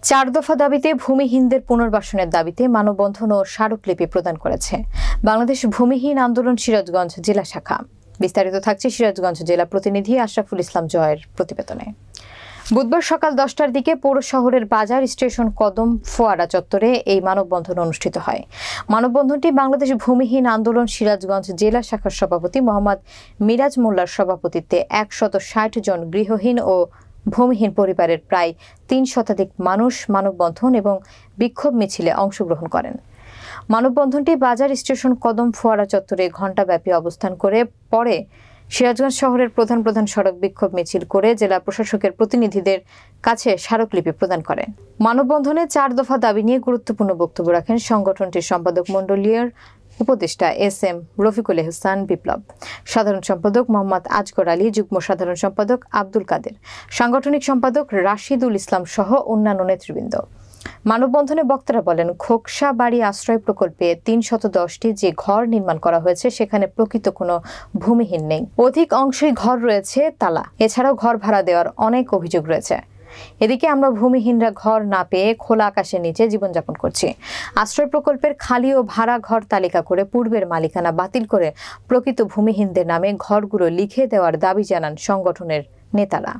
চার দফা দাবিতে ভূমিহীনদের পুনর্বাসনের দাবিতে মানববন্ধন ও স্মারকলিপি প্রদান করেছে বাংলাদেশ ভূমিহীন আন্দোলন সিরাজগঞ্জ জেলা শাখা। বিস্তারিত থাকছে সিরাজগঞ্জ জেলা প্রতিনিধি আশরাফুল ইসলাম জয়ের প্রতিবেদনে। বুধবার সকাল 10টার দিকে পৌর শহরের বাজার স্টেশন কদম ফোয়ারা চত্বরে এই মানববন্ধন অনুষ্ঠিত হয়। মানববন্ধনটি বাংলাদেশ ভূমিহীন আন্দোলন সিরাজগঞ্জ জেলা শাখার সভাপতি মোহাম্মদ মিরাজ মোল্লার সভাপতিত্বে 160 জন গৃহহীন ও ভূমিহীন পরিবারের প্রায় 3 শতাধিক মানুষ মানববন্ধন এবং বিক্ষোভ মিছিলে অংশগ্রহণ করেন। মানববন্ধনটি বাজার স্টেশন কদম ফোয়ারা চত্বরে ঘণ্টাব্যাপী অবস্থান করে পরে সিরাজগঞ্জ শহরের প্রধান প্রধান সড়ক বিক্ষোভ মিছিল করে জেলা প্রশাসকের প্রতিনিধিদের কাছে স্মারকলিপি প্রদান করে। মানববন্ধনে 4 দফা দাবি নিয়ে গুরুত্বপূর্ণ বক্তব্য রাখেন সংগঠনটির সম্পাদক মণ্ডলীয় উপদেষ্টা এস.এম. রফিকুল এহসান বিপ্লব, সাধারণ সম্পাদক মোহাম্মদ আজগর আলী, যুগ্ম সাধারণ সম্পাদক আব্দুল কাদের, সাংগঠনিক সম্পাদক রাশিদুল ইসলাম সহ অন্যান্য নেতৃবৃন্দ। মানববন্ধনে বক্তারা বলেন, খোকসা বাড়ি আশ্রয় প্রকল্পে 310টি যে ঘর নির্মাণ করা হয়েছে সেখানে প্রকৃত কোনো ভূমিহীন নেই। অধিক অংশই ঘর রয়েছে তালা। এছাড়াও ঘর ভাড়া দেওয়ার অনেক অভিযোগ রয়েছে। এদিকে আমরা ভূমিহীনরা ঘর না পেয়ে খোলা আকাশের নিচে জীবনযাপন করছি। আশ্রয় প্রকল্পের খালি ও ভাড়া ঘর তালিকা করে পূর্বের মালিকানা বাতিল করে প্রকৃত ভূমিহীনদের নামে ঘরগুলো লিখে দেওয়ার দাবি জানান সংগঠনের নেতারা।